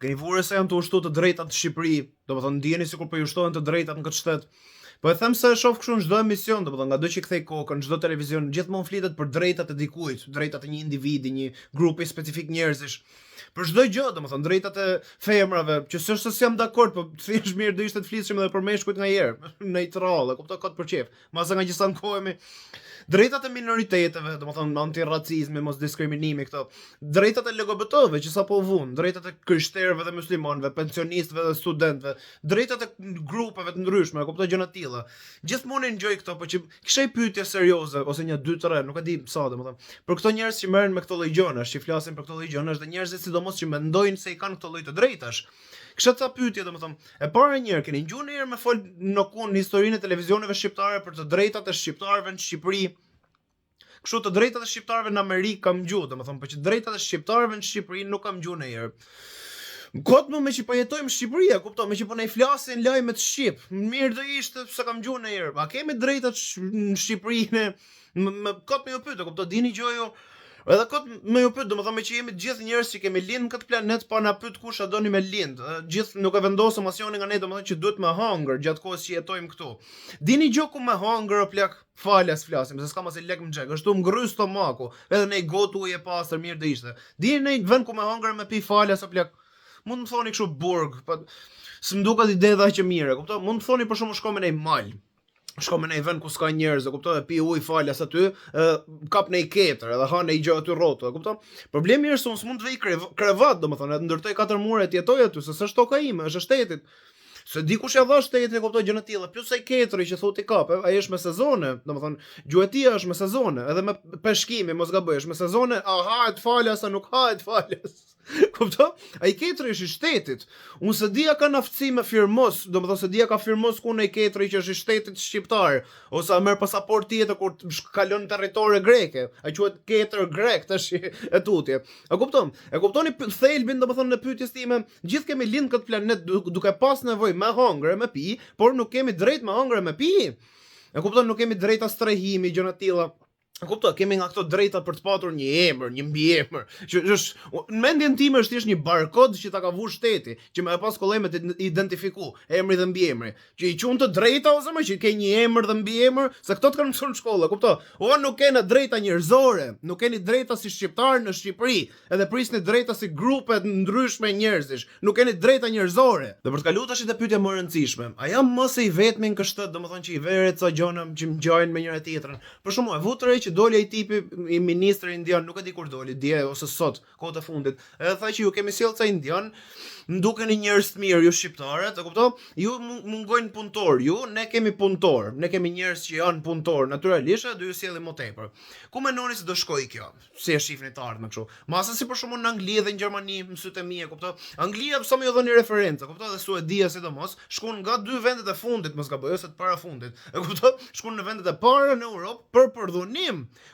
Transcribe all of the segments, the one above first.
Keni vure se janë të ushtu të drejtat në Shqipëri, domethënë ndjeni sikur po ju ushtohen të drejtat në këtë shtet. Po e them se e shoh kështu në çdo emision, domethënë nga do që kthej kokën, çdo televizion, gjithmonë flitet për drejtat e dikujt, drejtat e një individi, një grupi specifik njerëzish. Për çdo gjë, domethënë drejtat e femrave, që s'është se jam dakord, po thjesht mirë do ishte të flisnim edhe për meshkujt ngaherë, në një trollë, kuptoj kot për çef. Masa nga gjithë kohemi drejtat e minoriteteve, domethënë antiracizmi, mos diskriminimi këto, drejtat e LGBT-ve që sapo vun, drejtat e krishterëve dhe muslimanëve, pensionistëve dhe studentëve, drejtat e grupeve të ndryshme, kuptoj gjëra të tilla. Gjithmonë enjoy këto, po që kisha pyetje serioze ose një 2-3, nuk e di sa domethënë. Për këto njerëz që merren me këto lloj gjënash, që flasin për këto lloj gjënash dhe njerëzit sidomos që mendojnë se i kanë këto lloj të drejtash. Kisha ca pyetje domethënë. E para njëherë keni ngjuar ndonjëherë me fol në historinë e televizioneve shqiptare për të drejtat e shqiptarëve në Shqipëri? Kështu të drejtat e shqiptarëve në Amerikë kam gjuhë, domethënë, por që drejtat e shqiptarëve në Shqipëri nuk kam gjuhë ndonjëherë. Kot me që po jetojmë në Shqipëri, kupton, me që po ne flasin lajmet shqip. Mirë do ishte se kam gjuhë ndonjëherë. A kemi drejtat në Shqipëri ne? Kot me ju pyet, kupton, dini gjë ju? Edhe kot me ju pyet, domethënë me që jemi të gjithë njerëz që kemi lind në këtë planet pa na pyet kush a doni me lind. Gjithë nuk e vendosëm asnjëri nga ne domethënë që duhet me hangër gjatë kohës që jetojmë këtu. Dini gjë ku me hangër o plak? Falas flasim, se s'kam as i lek më xhek, ashtu më ngry stomaku. Edhe ne gotu ujë e pastër mirë do ishte. Dini në një vend ku me hangër me pi falas o plak? Mund të thoni kështu burg, po s'm duket ide dha që mirë, kupton? Mund të thoni për shkakun shkojmë në një mal. Shkojmë në një vend ku s'ka njerëz, kupton? Pi ujë falas aty, kap në një ketër, edhe ha në një gjë aty rrotull, kupton? Problemi është se unë s'mund të vej krevat, domethënë, të ndërtoj 4 mure të jetoj aty, se s'është toka ime, është shtetit. Se dikush ja dha shtetit, kuptoj gjëra të tilla, plus ai ketëri që thotë i kap, ai është me sezone, domethënë gjuetia është me sezone, edhe me peshkimi, mos gaboj, është me sezone, a hahet falas a nuk hahet falas. Kupton? Ai ketëri është i shtetit. Unë se dia ka naftësi me firmos, domethënë se dia ka firmos ku në ketëri që është i shtetit shqiptar, ose a merr pasaportë tjetër kur kalon në territore greke. Ai quhet ketër grek tash e tutje. A kupton? E kuptoni thelbin domethënë në pyetjes time, gjithë kemi lind këtë planet duke pas nevojë me hangër, me pi, por nuk kemi drejt me hangër, me pi. E kupton, nuk kemi drejt as strehimi, gjëra të tilla. Kuptoj, kemi nga këto drejta për të patur një emër, një mbiemër, që është në mendjen time është thjesht një barkod që ta ka vu shteti, që më pas kollaj me të identifiku emri dhe mbiemri, që i quhen të drejta ose më që ke një emër dhe mbiemër, se këto të kanë mësuar në shkollë, kuptoj. O nuk keni drejta njerëzore, nuk keni drejta si shqiptar në Shqipëri, edhe prisni drejta si grupe të ndryshme njerëzish, nuk keni drejta njerëzore. Dhe për të kaluar tash te pyetja më e rëndësishme, a jam mos e i vetmi në kështet, domethënë që i verë ca gjëna që ngjajnë me njëra tjetrën. Për shembull, e vutre që doli ai tipi i ministri indian, nuk e di kur doli, dje ose sot, kohët e fundit. Edhe tha që ju kemi sjellë ca indian, ndukeni njerëz të mirë ju shqiptarët, e kupton? Ju mungojnë punëtor, ne kemi punëtor, ne kemi njerëz që janë punëtor, natyrisht do ju sjellim më tepër. Ku mendoni se do shkojë kjo? Si e shihni të ardhmen kështu? Masa si për shkakun në Angli dhe në Gjermani, më sytë e mia, kupton? Anglia pse më dhoni referencë, kupton? Dhe Suedia sidomos, shkon nga 2 vendet e fundit, mos gaboj, ose të parafundit. E kupton? Shkon në vendet e para në Europë për përdhunim.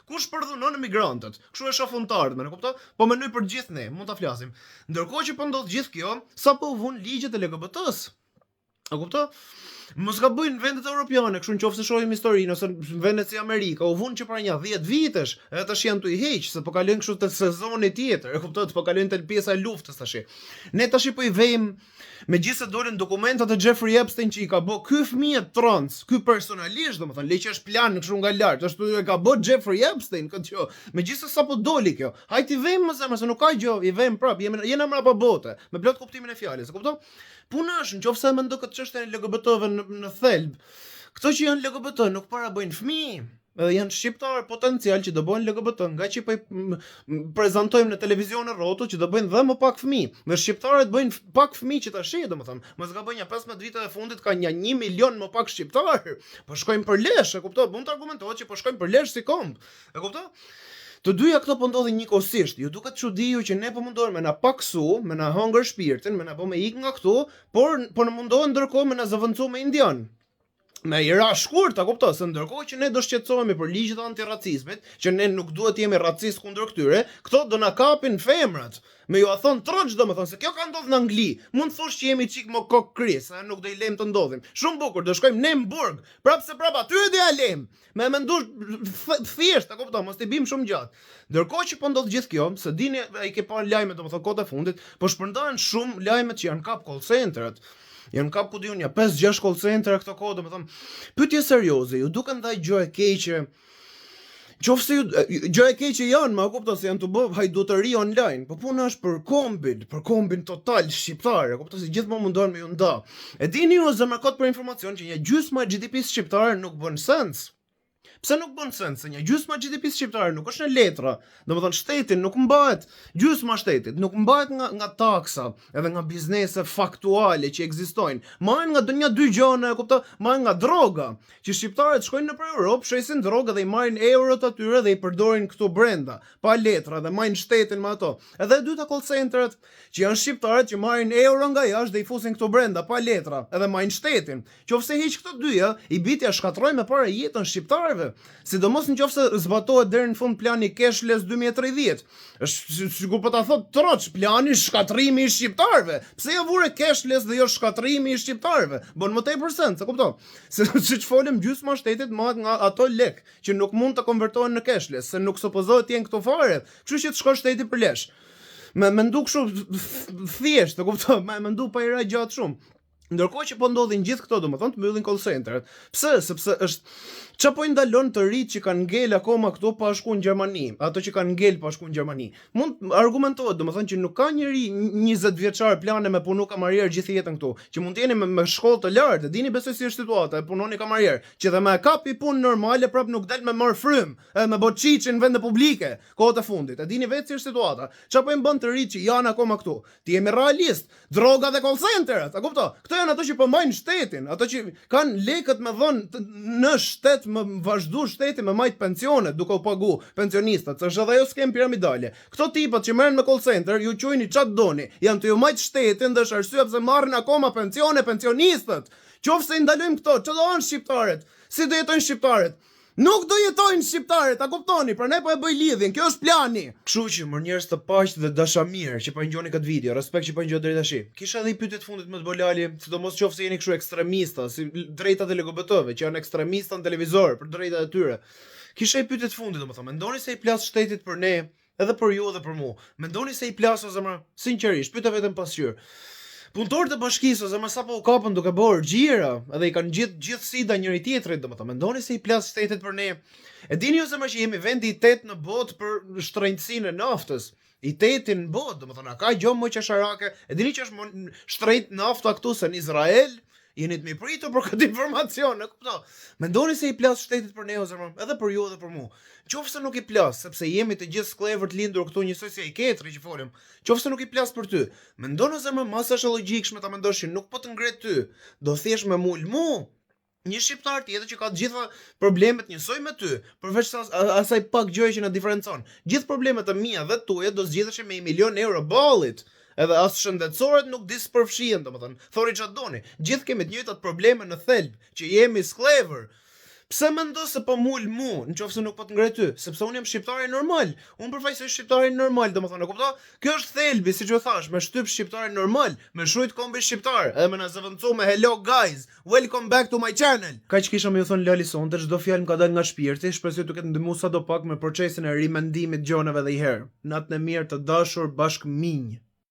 Kush përdhunon emigrantët? Kështu e shohun të ardhmen, e kupton? Po mendoj për gjithë ne, mund ta flasim. Ndërkohë që po ndodh gjithë kjo, sapo vun ligjet e LGBT-s. A kupton? Mos gabojnë vendet europiane, kështu nëse shohim historinë ose vendet si Amerika, u vun që para një 10 vitesh, edhe tash janë tu i heq, se po kalojnë kështu te sezoni tjetër, e kupton, po kalojnë te pjesa e luftës tash. Ne tash po i vejm megjithëse dolën dokumentat e Jeffrey Epstein që i ka bë ky fëmijë trans, ky personalisht, domethënë leq është plan kështu nga lart, ashtu e ka bë Jeffrey Epstein këtë gjë. Megjithëse sapo doli kjo, hajt i vejm më zemra se nuk ka gjë, i vejm prap, jena mbrapa bote, me plot kuptimin e fjalës, e kupton? Puna është nëse mendoj këtë çështën e LGBT-ve në thelb, këto që janë LGBT nuk para bëjnë fëmijë. Edhe janë shqiptar potencial që do bëjnë LGBT, nga që po prezantojmë në televizion në rrotull që do bëjnë dhe më pak fëmijë. Me shqiptarët bëjnë pak fëmijë që tash, domethënë, mos gabojnë 15 vitet e fundit ka një 1 milion më pak shqiptar. Po shkojnë për lesh, e kupton? Mund të argumentohet që po shkojnë për lesh si komb. E kupton? Të dyja këto po ndodhin njëkohësisht. Ju duket çudiu që ne po mundohem me na paksu, me na hongër shpirtin, me na po me ik nga këtu, por në mundohen ndërkohë me na zëvendësu me indian. Me ira shkurt, ta kupton, se ndërkohë që ne do shqetësohemi për ligjet e antiracizmit, që ne nuk duhet të jemi racist kundër këtyre, këto do na kapin femrat. Me ju a thon troç domethënë se kjo ka ndodhur në Angli. Mund thosh që jemi çik më kok kris, nuk do i lejmë të ndodhim. Shumë bukur, do shkojmë në Hamburg. Prapë se prapa aty do ja lejmë. Me mendush thjesht, e kupton, mos të bim shumë gjatë. Ndërkohë që po ndodh gjithë kjo, se dini ai ke parë lajmet domethënë kohët e fundit, po shpërndahen shumë lajmet që janë kap call centeret. Janë kap ku diun ja 5-6 call center këto kohë, domethënë pyetje serioze, ju duken ndaj gjë e keqe. Qofse gjë e keqe janë, ma kupton se janë të bë hajdutëri online, po puna është për kombin total shqiptar, e kupton se gjithmonë mundohen me ju nda. E dini ju zemërkot për informacion që një gjysmë e GDP-s shqiptare nuk bën sens. Pse nuk bën sens? Se një gjysmë e GDP-s shqiptare nuk është në letra. Domethënë shteti nuk mbahet, gjysma e shtetit nuk mbahet nga taksa, edhe nga biznese faktuale që ekzistojnë. Marrin nga një dy gjëra, e kupton? Marrin nga droga. Që shqiptarët shkojnë nëpër Europë, shesin drogë dhe i marrin eurot atyre dhe i përdorin këtu brenda, pa letra dhe marrin shtetin me ato. Edhe e dyta call centeret që janë shqiptarët që marrin euro nga jashtë dhe i fusin këtu brenda, pa letra, edhe marrin shtetin. Qofse hiq këto dyja, i bitja shkatroj me para jetën shqiptarëve. Sidomos nëse zbatohet deri në fund plani cashless 2030. Është sikur po ta thot troç, plani shkatrimi i shqiptarëve. Pse jo vure cashless dhe jo shkatrimi i shqiptarëve? Bën më tepër sens, e kupton? Se siç folëm gjysma e shtetit marr nga ato lek që nuk mund të konvertohen në cashless, se nuk supozohet të jenë këto fare. Kështu që të shkon shteti për lesh. Me mendu kështu thjesht, e kupton? Me mendu pa i ra gjatë shumë. Ndërkohë që po ndodhin gjithë këto, domethënë të mbyllin call centeret. Pse? Sepse është çfarë po i ndalon të rit që kanë ngel akoma këtu pa shkuar në Gjermani, ato që kanë ngel pa shkuar në Gjermani. Mund argumentohet, domethënë që nuk ka njëri 20 vjeçar plane me punu kamarier gjithë jetën këtu, që mund të jeni me shkollë të lartë, dini besoj si është situata, e punoni kamarier, që dhe me kapi punë normale prap nuk del me marr frym, me bot çiçin në vende publike, kohët e fundit. E dini vetë si është situata. Çfarë po i bën të rit që janë akoma këtu? Ti jemi realist, droga dhe call centeret, a kupton? Këto janë ato që përmbajnë shtetin, ato që kanë lekët me dhënë në shtet, më vazhdu shteti me majt pensionet duke u pagu pensionistat, se është edhe ajo skem piramidale. Këto tipat që merren me call center, ju quajni çat doni, janë të ju majt shtetin dhe është arsye pse marrin akoma pensione pensionistët. Qofse i ndalojmë këto, çdo do hanë shqiptarët? Si do jetojnë shqiptarët? Nuk do jetojnë shqiptarët, a kuptoni? Prandaj po e bëj lidhjen. Kjo është plani. Kështu që më njerëz të paqë dhe dashamirë që po ngjoni këtë video, respekt që po ngjoni deri tash. Kisha edhe pyetje të fundit më të bolali, sidomos qofse jeni kështu ekstremista, si drejtat e LGBT-ve që janë ekstremista në televizor për drejtat e tyre. Kisha një pyetje të fundit, domethënë, mendoni se i plas shtetit për ne, edhe për ju edhe për mua? Mendoni se i plas ose zemra? Sinqerisht, pyeta vetëm pasqyrë. Punëtorët e bashkisë ose më sapo u kapën duke bërë xhira, edhe i kanë gjithë sida njëri tjetrit, domethënë mendoni se i plas shtetit për ne. E dini ju se më që jemi vendi i 8 në botë për shtrenjtësinë e naftës. I 8 në botë, domethënë ka gjë më qesharake. E dini që është shtrenjt nafta këtu se në Izrael? Jeni të mi pritur për këtë informacion, e kupton? Mendoni se i plas shtetit për ne ose edhe për ju edhe për mua. Qofse nuk i plas, sepse jemi të gjithë sklever të lindur këtu njësoj si ai ketri që folëm. Qofse nuk i plas për ty, mendon ose më masa është logjikshme ta mendosh që nuk po të ngret ty, do thjesht me mul mu. Një shqiptar tjetër që ka të gjitha problemet njësoj me ty, përveç asaj pak gjëje që na diferencon. Gjithë problemet e mia dhe tuaja do zgjidheshin me 1 milion euro ballit. Edhe as shëndetësorët nuk dispërfshihen, domethënë, thori çfarë doni. Gjithë kemi të njëjtat probleme në thelb, që jemi sklever. Pse mendo se po mul mu, nëse nuk po të ngre ty, sepse unë jam shqiptar normal. Unë përfaqësoj shqiptarin normal, domethënë, e kupton? Kjo është thelbi, siç u thash, me shtyp shqiptarin normal, me shujt kombi shqiptar, edhe me na zëvendësu me hello guys, welcome back to my channel. Kaq kisha më thon Lali sonte, çdo fjalë më ka dalë nga shpirti, shpresoj të ketë ndihmuar sadopak me procesin e rimendimit gjonave edhe i herë. Natën e mirë të dashur bashkë minj.